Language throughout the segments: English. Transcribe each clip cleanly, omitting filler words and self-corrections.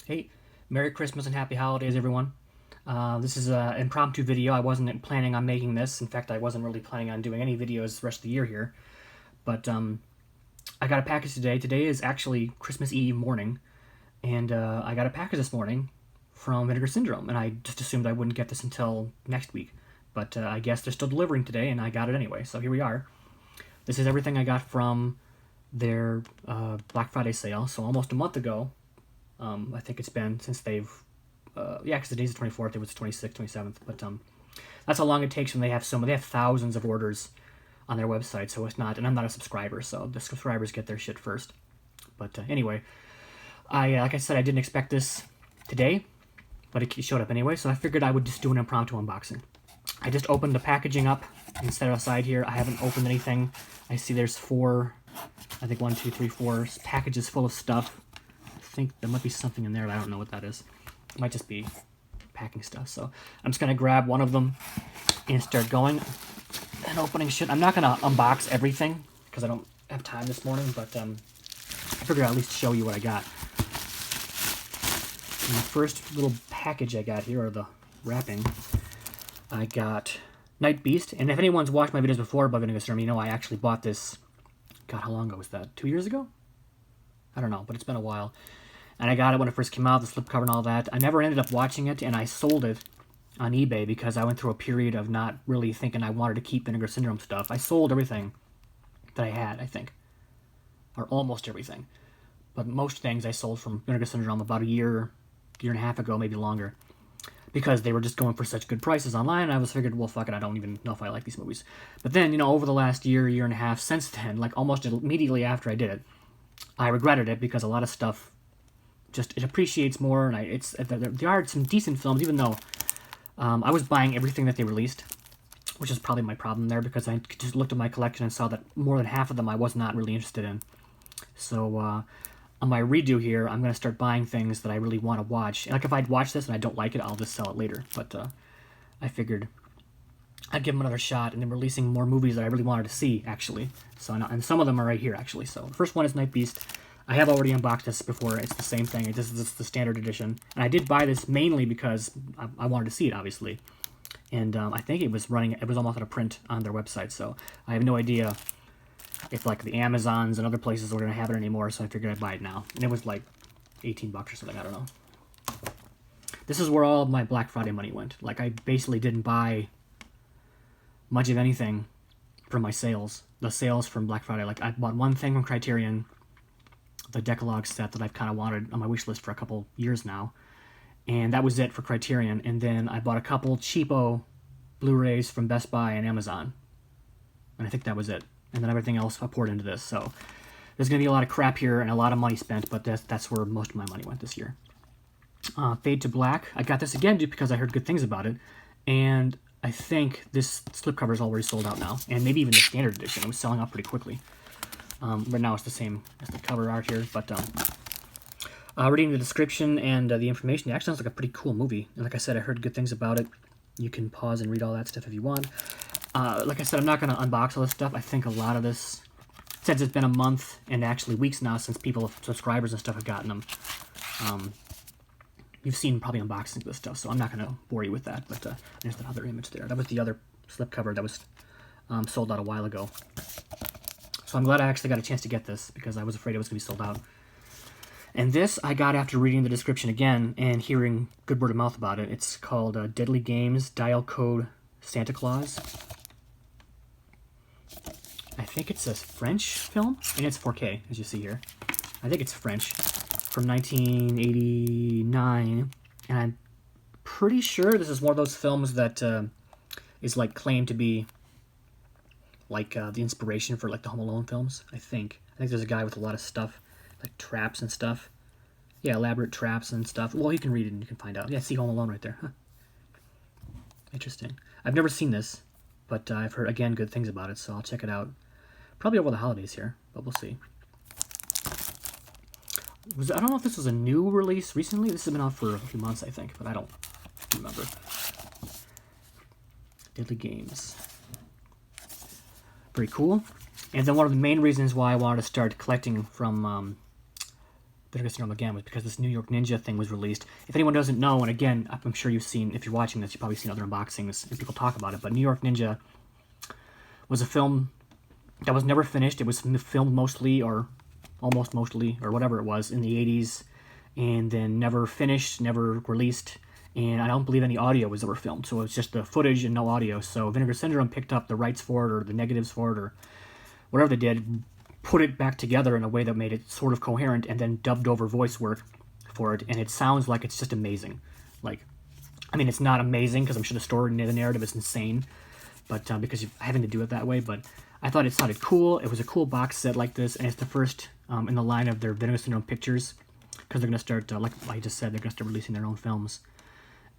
Hey, Merry Christmas and Happy Holidays, everyone. This is an impromptu video. I wasn't planning on making this. In fact, I wasn't really planning on doing any videos the rest of the year here. But I got a package today. Today is actually Christmas Eve morning. And I got a package this morning from Vinegar Syndrome. And I just assumed I wouldn't get this until next week. But I guess they're still delivering today, and I got it anyway. So here we are. This is everything I got from their Black Friday sale. So almost a month ago, I think it's been since they've, because the day's the 24th, it was the 26th, 27th, but that's how long it takes when they have they have thousands of orders on their website, so it's not, and I'm not a subscriber, so the subscribers get their shit first. But anyway, like I said, I didn't expect this today, but it showed up anyway, so I figured I would just do an impromptu unboxing. I just opened the packaging up and set it aside here. I haven't opened anything. I see there's four packages full of stuff. I think there might be something in there, but I don't know what that is. It might just be packing stuff. So I'm just going to grab one of them and start going and opening shit. I'm not going to unbox everything because I don't have time this morning, but I figured I'd at least show you what I got. And the first little package I got here, or the wrapping, I got Nightbeast. And if anyone's watched my videos before about Vinegar Syndrome, you know I actually bought this, God, how long ago was that? 2 years ago? I don't know, but it's been a while. And I got it when it first came out, the slipcover and all that. I never ended up watching it, and I sold it on eBay because I went through a period of not really thinking I wanted to keep Vinegar Syndrome stuff. I sold everything that I had, I think. Or almost everything. But most things I sold from Vinegar Syndrome about a year and a half ago, maybe longer. Because they were just going for such good prices online, and I was figured, well, fuck it, I don't even know if I like these movies. But then, you know, over the last year and a half since then, like almost immediately after I did it, I regretted it because a lot of stuff it appreciates more, and there are some decent films, even though I was buying everything that they released, which is probably my problem there because I just looked at my collection and saw that more than half of them I was not really interested in. So on my redo here, I'm going to start buying things that I really want to watch. Like if I'd watch this and I don't like it, I'll just sell it later. But I figured I'd give them another shot, and they're releasing more movies that I really wanted to see, actually. So, and some of them are right here, actually. So the first one is Nightbeast. I have already unboxed this before. It's the same thing. This is the standard edition. And I did buy this mainly because I wanted to see it, obviously. And I think it was almost out of print on their website. So I have no idea if like the Amazons and other places were going to have it anymore. So I figured I'd buy it now. And it was like $18 or something. I don't know. This is where all of my Black Friday money went. Like I basically didn't buy much of anything from my sales. The sales from Black Friday. Like I bought one thing from Criterion, the Decalogue set that I've kind of wanted on my wish list for a couple years now, and that was it for Criterion. And then I bought a couple cheapo Blu-rays from Best Buy and Amazon, and I think that was it. And then everything else I poured into this. So there's gonna be a lot of crap here and a lot of money spent, but that's where most of my money went this year. Fade to Black. I got this again just because I heard good things about it, and I think this slipcover is already sold out now, and maybe even the standard edition. It was selling out pretty quickly. Right now it's the same as the cover art here, but reading the description and the information, it actually sounds like a pretty cool movie. And like I said, I heard good things about it. You can pause and read all that stuff if you want. Like I said, I'm not going to unbox all this stuff. I think a lot of this, since it's been a month and actually weeks now since subscribers and stuff have gotten them, you've seen probably unboxings of this stuff, so I'm not going to bore you with that. But there's that other image there. That was the other slipcover that was sold out a while ago. So I'm glad I actually got a chance to get this because I was afraid it was going to be sold out. And this I got after reading the description again and hearing good word of mouth about it. It's called Deadly Games Dial Code Santa Claus. I think it's a French film, and it's 4K, as you see here. I think it's French, from 1989, and I'm pretty sure this is one of those films that is like claimed to be like the inspiration for like the Home Alone films. I think there's a guy with a lot of stuff, like traps and stuff. Yeah, elaborate traps and stuff. Well, you can read it and you can find out. Yeah, see Home Alone right there. Huh. Interesting. I've never seen this, but I've heard, again, good things about it, so I'll check it out. Probably over the holidays here, but we'll see. I don't know if this was a new release recently. This has been out for a few months, I think, but I don't remember. Deadly Games. Very cool. And then one of the main reasons why I wanted to start collecting from Vinegar Syndrome again was because this New York Ninja thing was released. If anyone doesn't know, and again, I'm sure you've seen, if you're watching this, you've probably seen other unboxings and people talk about it, but New York Ninja was a film that was never finished. It was filmed mostly, or almost mostly, or whatever it was, in the 80s, and then never finished, never released, and I don't believe any audio was ever filmed, so it was just the footage and no audio. So Vinegar Syndrome picked up the rights for it, or the negatives for it, or whatever they did, put it back together in a way that made it sort of coherent, and then dubbed over voice work for it, and it sounds like it's just amazing. Like, I mean, it's not amazing, because I'm sure the story and the narrative is insane, but because you're having to do it that way, but I thought it sounded cool. It was a cool box set like this, and it's the first in the line of their Vinegar Syndrome pictures, because they're going to start, like I just said, they're going to start releasing their own films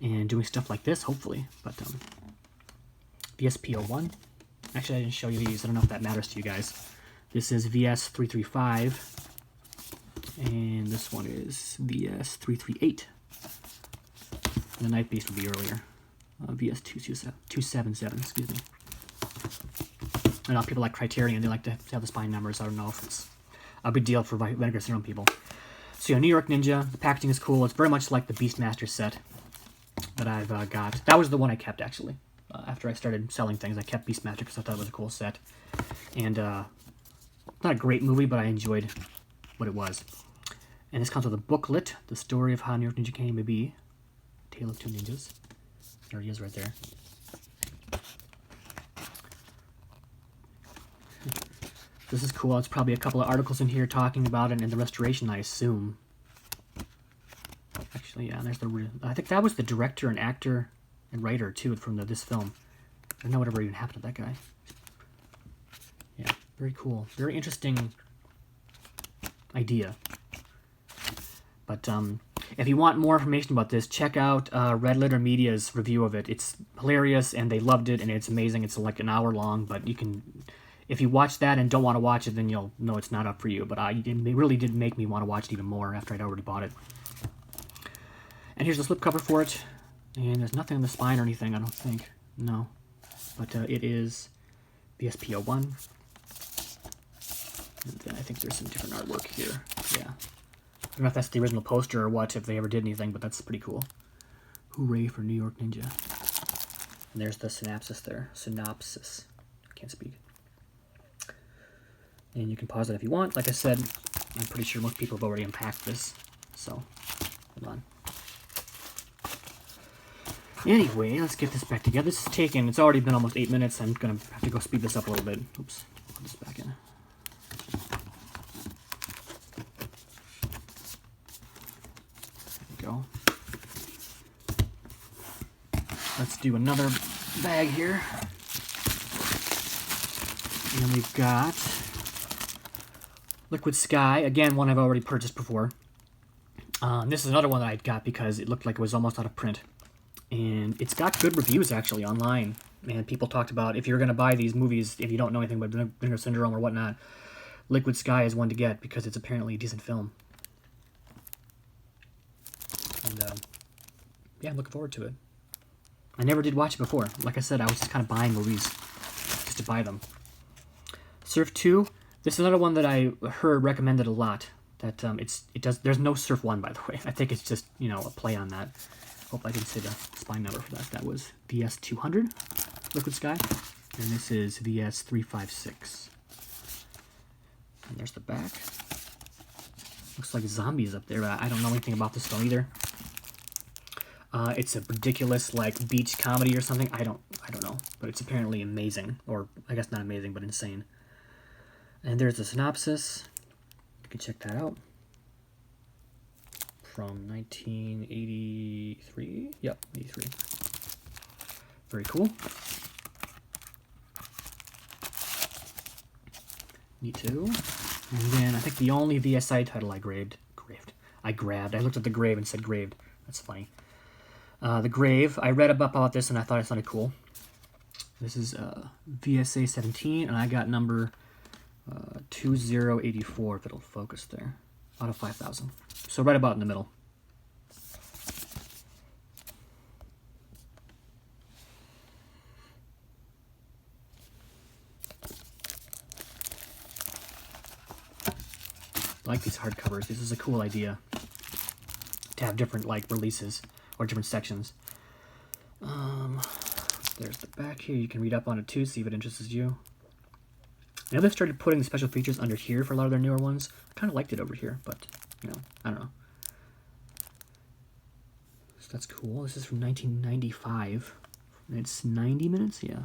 and doing stuff like this, hopefully. But VSP01. Actually, I didn't show you these. I don't know if that matters to you guys. This is VS335, and this one is VS338. The Nightbeast would be earlier. VS277, excuse me. I know people like Criterion, they like to have the spine numbers. I don't know if it's a big deal for Vinegar Syndrome people. So yeah, New York Ninja, the packaging is cool. It's very much like the Beastmaster set that I've got. That was the one I kept, actually. After I started selling things, I kept Beastmaster because I thought it was a cool set. And not a great movie, but I enjoyed what it was. And this comes with a booklet, the story of how New York Ninja came to be. Tale of Two Ninjas. There he is right there. This is cool. It's probably a couple of articles in here talking about it and the restoration, I assume. Actually, yeah, there's the... I think that was the director and actor and writer, too, from this film. I don't know whatever even happened to that guy. Yeah, very cool. Very interesting idea. But if you want more information about this, check out Red Letter Media's review of it. It's hilarious, and they loved it, and it's amazing. It's like an hour long, but you can... If you watch that and don't want to watch it, then you'll know it's not up for you. But it really did make me want to watch it even more after I'd already bought it. And here's the slipcover for it. And there's nothing on the spine or anything, I don't think. No. But it is VSP01. And then I think there's some different artwork here. Yeah. I don't know if that's the original poster or what, if they ever did anything, but that's pretty cool. Hooray for New York Ninja. And there's the synopsis there. Synopsis. I can't speak. And you can pause it if you want. Like I said, I'm pretty sure most people have already unpacked this. So, hold on. Anyway, let's get this back together. This is taken, it's already been almost 8 minutes. I'm going to have to go speed this up a little bit. Oops, put this back in. There we go. Let's do another bag here. And we've got Liquid Sky, again, one I've already purchased before. This is another one that I got because it looked like it was almost out of print. And it's got good reviews, actually, online. And people talked about, if you're going to buy these movies, if you don't know anything about Vinegar Syndrome or whatnot, Liquid Sky is one to get because it's apparently a decent film. And, yeah, I'm looking forward to it. I never did watch it before. Like I said, I was just kind of buying movies just to buy them. Surf 2. This is another one that I heard recommended a lot. That there's no Surf 1, by the way. I think it's just, you know, a play on that. Hope I didn't say the spine number for that. That was VS200, Liquid Sky. And this is VS356. And there's the back. Looks like zombies up there. I don't know anything about this film either. It's a ridiculous, like, beach comedy or something. I don't know. But it's apparently amazing. Or, I guess not amazing, but insane. And there's the synopsis. You can check that out. From 1983. Yep, 83. Very cool. Me too. And then I think the only VSI title I grabbed. I looked at the grave and said graved. That's funny. The Grave. I read about this and I thought it sounded cool. This is VSA 17, and I got number 2084, if it'll focus there, out of 5,000. So right about in the middle. I like these hardcovers. This is a cool idea to have different like releases or different sections. There's the back here. You can read up on it too, see if it interests you. I know they've started putting the special features under here for a lot of their newer ones. I kind of liked it over here, but, you know, I don't know. So that's cool. This is from 1995. It's 90 minutes? Yeah.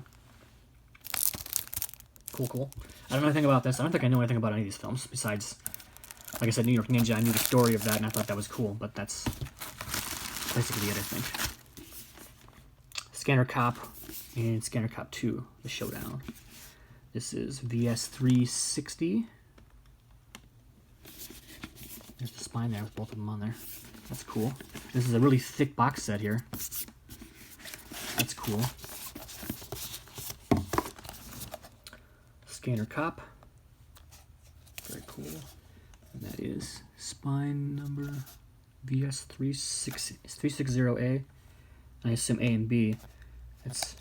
Cool, cool. I don't know anything about this. I don't think I know anything about any of these films, besides, like I said, New York Ninja. I knew the story of that, and I thought that was cool, but that's basically it, I think. Scanner Cop and Scanner Cop 2, The Showdown. This is VS360. There's the spine there with both of them on there. That's cool. This is a really thick box set here. That's cool. Scanner Cop. Very cool. And that is spine number VS360A. I assume A and B. It's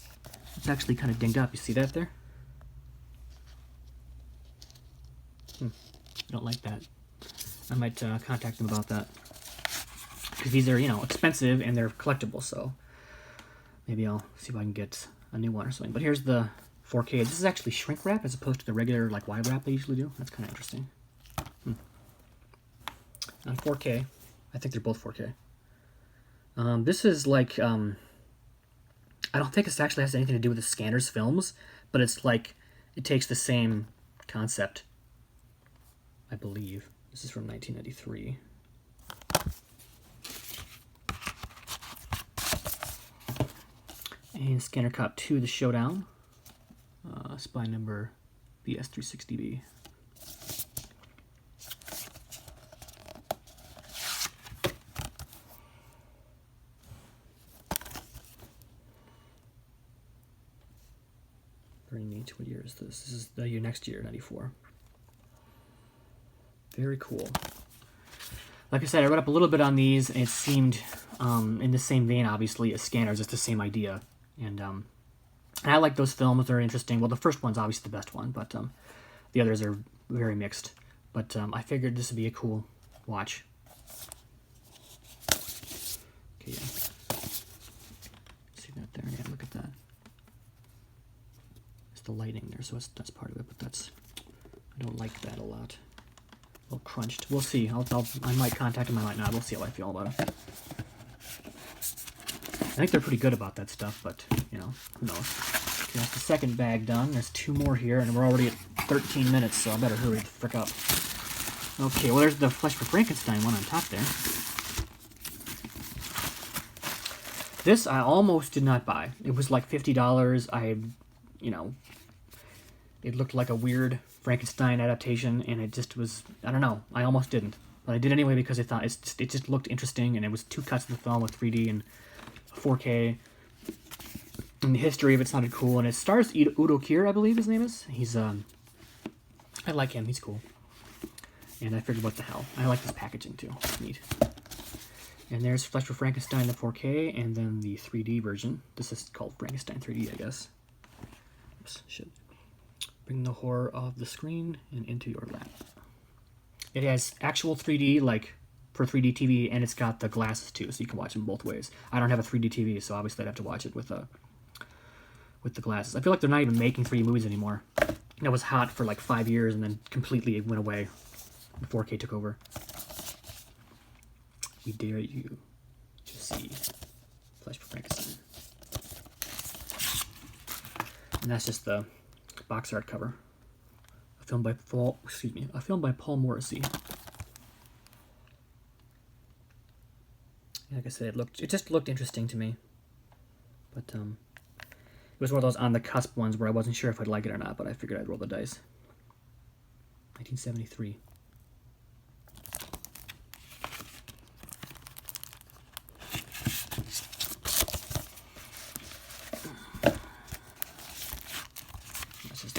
actually kind of dinged up. You see that there? I don't like that. I might contact them about that. Because these are, you know, expensive and they're collectible, so maybe I'll see if I can get a new one or something. But here's the 4K. This is actually shrink wrap as opposed to the regular like wide wrap they usually do. That's kind of interesting. On 4K. I think they're both 4K. This is like, I don't think this actually has anything to do with the Scanners films, but it's like, it takes the same concept, I believe. This is from 1993. And Scanner Cop 2, The Showdown. Spine number VS360B. Very neat. What year is this? This is the year next year, 94. Very cool. Like I said, I read up a little bit on these, and it seemed in the same vein, obviously, as Scanners. It's the same idea. And I like those films. They're interesting. Well, the first one's obviously the best one, but the others are very mixed. But I figured this would be a cool watch. Okay, yeah. See that there? Yeah, look at that. It's the lighting there, so that's part of it, but I don't like that a lot. A little crunched. We'll see. I might contact him, I might not. We'll see how I feel about it. I think they're pretty good about that stuff, but, you know, who knows. Okay, that's the second bag done. There's 2 more here, and we're already at 13 minutes, so I better hurry the frick up. Okay, well, there's the Flesh for Frankenstein one on top there. This I almost did not buy. It was like $50. You know, it looked like a weird Frankenstein adaptation, and it just was, I don't know, I almost didn't. But I did anyway because I thought it just looked interesting, and it was 2 cuts of the film with 3D and 4K. And the history of it sounded cool, and it stars Udo Kier, I believe his name is. He's, I like him, he's cool. And I figured, what the hell. I like this packaging, too. It's neat. And there's Flesh for Frankenstein, the 4K, and then the 3D version. This is called Frankenstein 3D, I guess. Oops, shit. Bring the horror off the screen and into your lap. It has actual 3D, like, for 3D TV, and it's got the glasses, too, so you can watch them both ways. I don't have a 3D TV, so obviously I'd have to watch it with the glasses. I feel like they're not even making 3D movies anymore. That was hot for, like, 5 years, and then completely went away. The 4K took over. We dare you to see Flesh for Frankenstein. And that's just the box art cover. A film by Paul Morrissey. Like I said, it just looked interesting to me. But it was one of those on the cusp ones where I wasn't sure if I'd like it or not, but I figured I'd roll the dice. 1973.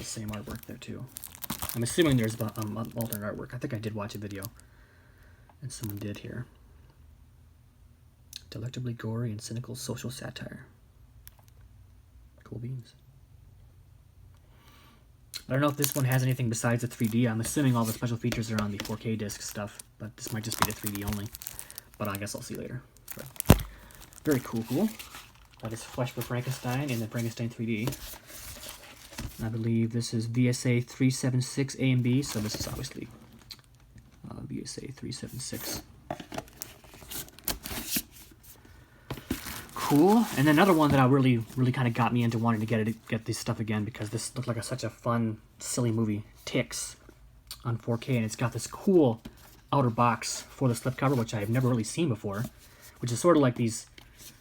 Same artwork there too. I'm assuming there's alternate artwork. I think I did watch a video, and someone did here. Delectably gory and cynical social satire. Cool beans. I don't know if this one has anything besides the 3D. I'm assuming all the special features are on the 4K disc stuff, but this might just be the 3D only. But I guess I'll see later. But very cool. That is Flesh for Frankenstein in the Frankenstein 3D. I believe this is VSA 376 A and B, so this is obviously VSA 376. Cool. And then another one that I really kind of got me into wanting to get this stuff again, because this looked like such a fun, silly movie. Ticks on 4K, and it's got this cool outer box for the slipcover, which I have never really seen before, which is sort of like these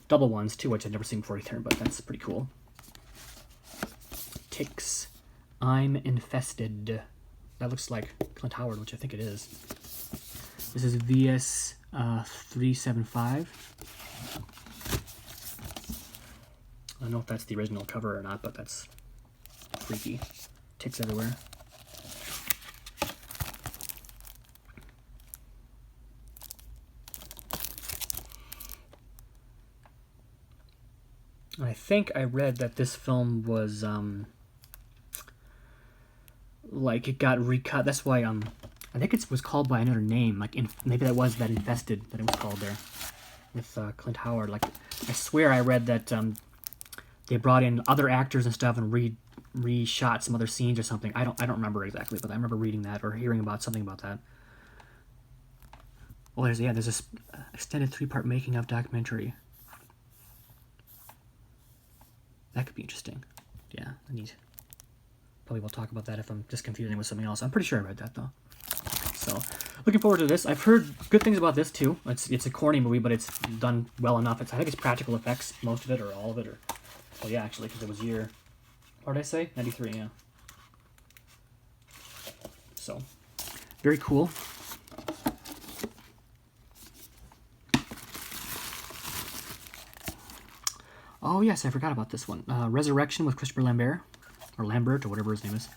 double ones too, which I've never seen before either, but that's pretty cool. Ticks. I'm infested. That looks like Clint Howard, which I think it is. This is VS 375. I don't know if that's the original cover or not, but that's freaky. Ticks everywhere. I think I read that this film was like it got recut. That's why I think it was called by another name. Like maybe that was that Infested that it was called there with Clint Howard. Like I swear I read that they brought in other actors and stuff and reshot some other scenes or something. I don't remember exactly, but I remember reading that or hearing about something about that. Oh, there's this extended 3-part making of documentary. That could be interesting. Yeah, neat. Probably we'll talk about that if I'm just confusing it with something else. I'm pretty sure I read that though. So, looking forward to this. I've heard good things about this too. It's a corny movie, but it's done well enough. I think it's practical effects, most of it or all of it, or well, yeah, actually, because it was year. What did I say? 93. Yeah. So, very cool. Oh yes, I forgot about this one. Resurrection with Christopher Lambert, or Lambert, or whatever his name is.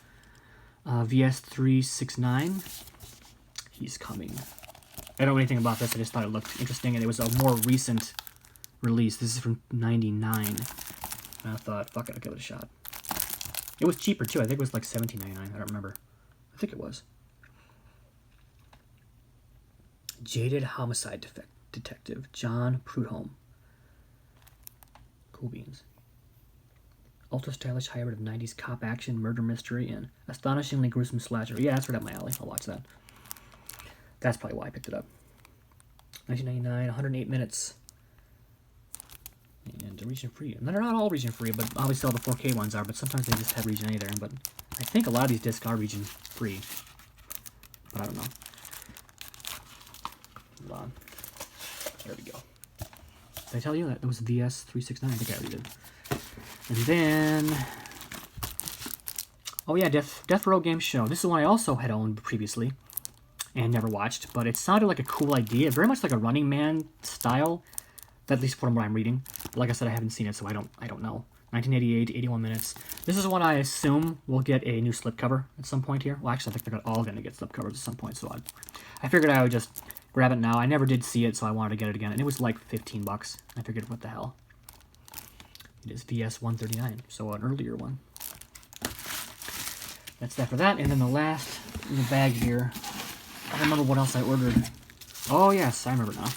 VS 369. He's coming. I don't know anything about this. I just thought it looked interesting, and it was a more recent release. This is from '99. And I thought, fuck it, I'll give it a shot. It was cheaper too. I think it was like $17.99. I don't remember. I think it was. Jaded Homicide Detective John Prudhomme. Cool beans. Ultra stylish hybrid of 90s cop action, murder mystery, and astonishingly gruesome slasher. Yeah, that's right up my alley. I'll watch that. That's probably why I picked it up. 1999, 108 minutes. And region free. And they're not all region free, but obviously all the 4K ones are, but sometimes they just have region A there. But I think a lot of these discs are region free. But I don't know. Hold on. There we go. Did I tell you that it was VS 369? I think I already did. And then, oh yeah, Death Row Game Show. This is one I also had owned previously and never watched, but it sounded like a cool idea, very much like a Running Man style, at least from what I'm reading. But like I said, I haven't seen it, so I don't know. 1988, 81 minutes. This is one I assume will get a new slipcover at some point here. Well, actually, I think they're all going to get slipcovers at some point, so I figured I would just grab it now. I never did see it, so I wanted to get it again, and it was like 15 bucks. I figured, what the hell. It is VS 139, so an earlier one. That's that for that, and then the last in the bag here, I don't remember what else I ordered. Oh yes, I remember now.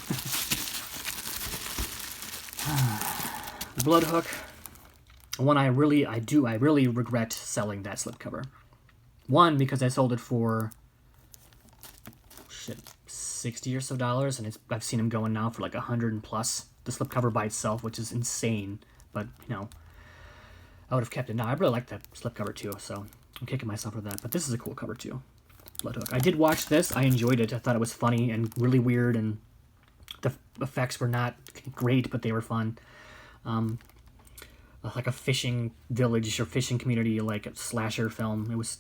Bloodhook. One I really regret selling that slipcover. One, because I sold it for $60 or so, and I've seen them going now for like $100 plus. The slipcover by itself, which is insane, but you know, I would have kept it. Now I really like that slipcover too, so I'm kicking myself for that. But this is a cool cover too. Bloodhook. I did watch this. I enjoyed it. I thought it was funny and really weird, and the effects were not great, but they were fun. Like a fishing village or fishing community, like a slasher film. It was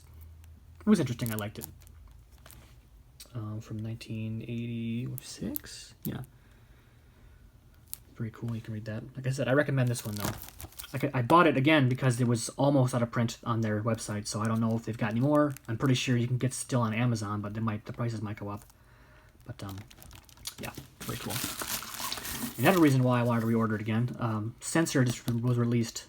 interesting. I liked it. From 1986. Yeah. Very cool. You can read that. Like I said, I recommend this one though. I bought it again because it was almost out of print on their website, so I don't know if they've got any more. I'm pretty sure you can get still on Amazon, but the prices might go up. But yeah, very cool. Another reason why I wanted to reorder it again. Censor just was released,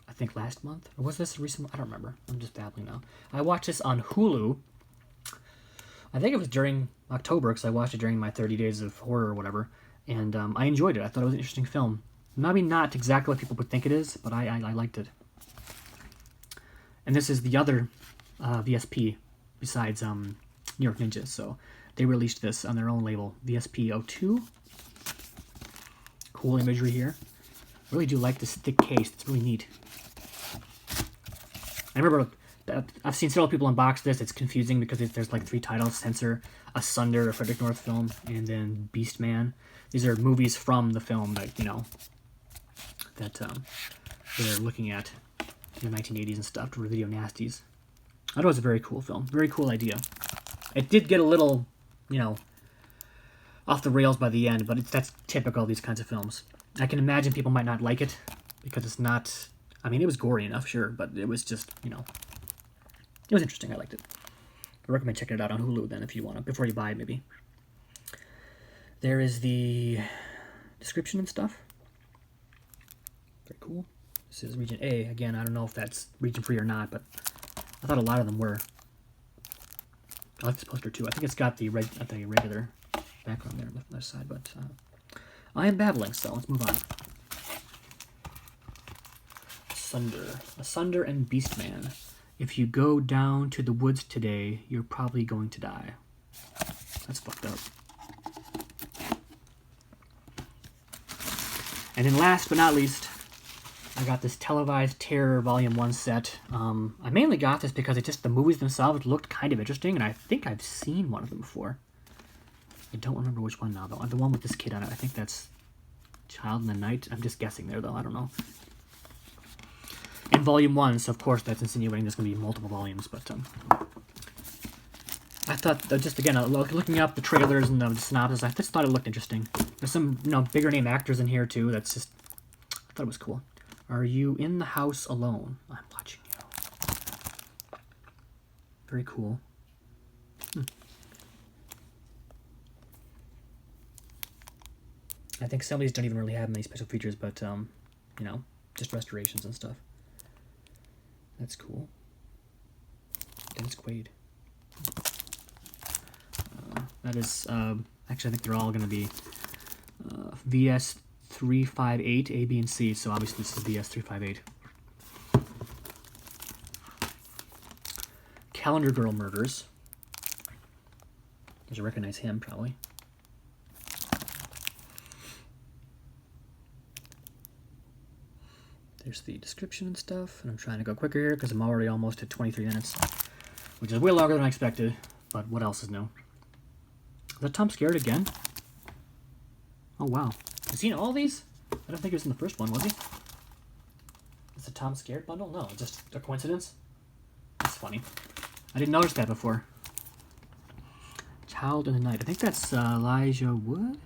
I think last month. Or was this recent? I don't remember. I'm just babbling now. I watched this on Hulu. I think it was during October because I watched it during my 30 days of horror or whatever. And I enjoyed it. I thought it was an interesting film. Maybe not exactly what people would think it is, but I liked it. And this is the other VSP besides New York Ninja. So they released this on their own label, VSP02. Cool imagery here. I really do like this thick case. It's really neat. I remember I've seen several people unbox this. It's confusing because there's like 3 titles: Censor, Asunder, a Frederick North film, and then Beastman. These are movies from the film that, you know, that they're looking at in the 1980s and stuff, to video nasties. I thought it was a very cool film. Very cool idea. It did get a little, you know, off the rails by the end, but that's typical of these kinds of films. I can imagine people might not like it because it's not... I mean, it was gory enough, sure, but it was just, you know... It was interesting. I liked it. I recommend checking it out on Hulu then if you want to, before you buy it, maybe. There is the description and stuff. Very cool. This is Region A. Again, I don't know if that's region free or not, but I thought a lot of them were. I like this poster too. I think it's got the regular background there on the left side, but I am babbling, so let's move on. Asunder and Beastman. If you go down to the woods today, you're probably going to die. That's fucked up. And then last but not least, I got this Televised Terror Volume 1 set. I mainly got this because the movies themselves looked kind of interesting, and I think I've seen one of them before. I don't remember which one now, though. The one with this kid on it. I think that's Child in the Night. I'm just guessing there, though. I don't know. And Volume 1, so of course that's insinuating there's going to be multiple volumes, but I thought, just again, looking up the trailers and the synopsis, I just thought it looked interesting. There's some, you know, bigger name actors in here, too. That's just, I thought it was cool. Are you in the house alone? I'm watching you. Very cool. I think some of these don't even really have many special features, but, you know, just restorations and stuff. That's cool. Dennis Quaid. That is, actually, I think they're all going to be VS358, A, B, and C, so obviously this is VS358. Calendar Girl Murders. You recognize him, probably. There's the description and stuff, and I'm trying to go quicker here because I'm already almost at 23 minutes, which is way longer than I expected, but what else is new? Is that Tom Skerritt again? Oh, wow. Has he in all these? I don't think he was in the first one, was he? Is it Tom Skerritt bundle? No, just a coincidence? That's funny. I didn't notice that before. Child in the Night. I think that's Elijah Wood?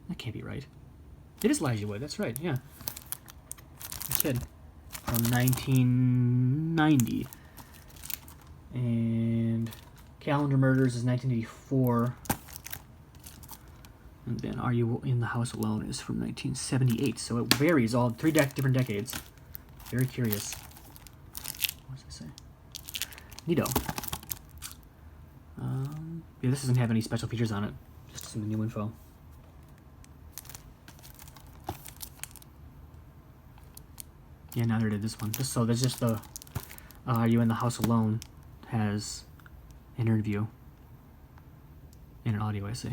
That can't be right. It is Elijah Wood, that's right, yeah. The kid. From 1990. And Calendar Murders is 1984. And then Are You in the House Alone is from 1978. So it varies all different decades. Very curious. What does it say? Neato. Yeah, this doesn't have any special features on it. Just some new info. Yeah, neither did this one. So there's just the Are You in the House Alone has an interview and an audio essay.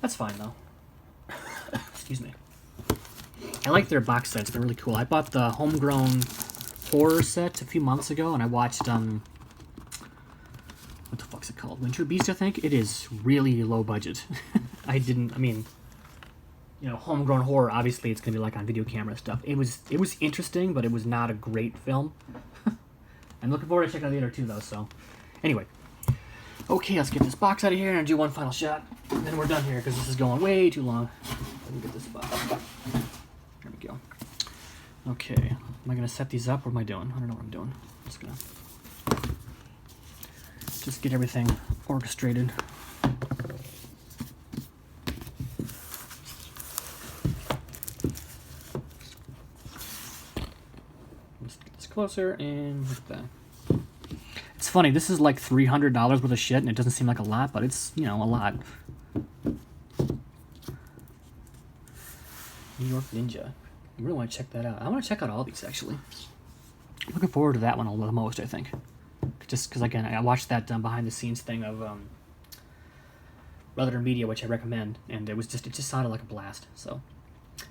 That's fine though. Excuse me. I like their box sets. They're really cool. I bought the Homegrown Horror set a few months ago, and I watched what the fuck's it called? Winter Beast, I think. It is really low budget. I mean, you know, Homegrown Horror. Obviously, it's gonna be like on video camera stuff. It was interesting, but it was not a great film. I'm looking forward to checking out the other two though. So, anyway. Okay, let's get this box out of here and do one final shot. And then we're done here because this is going way too long. Let me get this box. There we go. Okay, am I going to set these up? What am I doing? I don't know what I'm doing. I'm just going to get everything orchestrated. closer and look at that. It's funny, this is like $300 worth of shit, and it doesn't seem like a lot, but it's, you know, a lot. New York Ninja. I really want to check that out. I want to check out all these, actually. I'm looking forward to that one the most, I think. Just because, again, I watched that behind-the-scenes thing of Brother Media, which I recommend, and it just sounded like a blast. So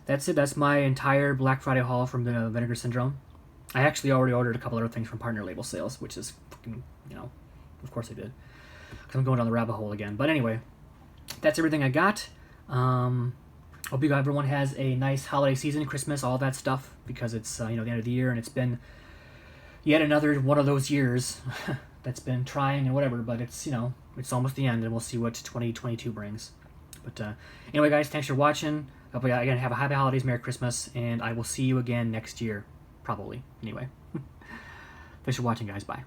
that's it. That's my entire Black Friday haul from the Vinegar Syndrome. I actually already ordered a couple other things from partner label sales, which is fucking, you know, of course I did. Because I'm going down the rabbit hole again. But anyway, that's everything I got. Hope everyone has a nice holiday season, Christmas, all that stuff, because it's, you know, the end of the year, and it's been yet another one of those years that's been trying and whatever, but it's, you know, it's almost the end, and we'll see what 2022 brings. But anyway, guys, thanks for watching. Hope you again have a happy holidays, Merry Christmas, and I will see you again next year, probably. Anyway, thanks for watching, guys. Bye.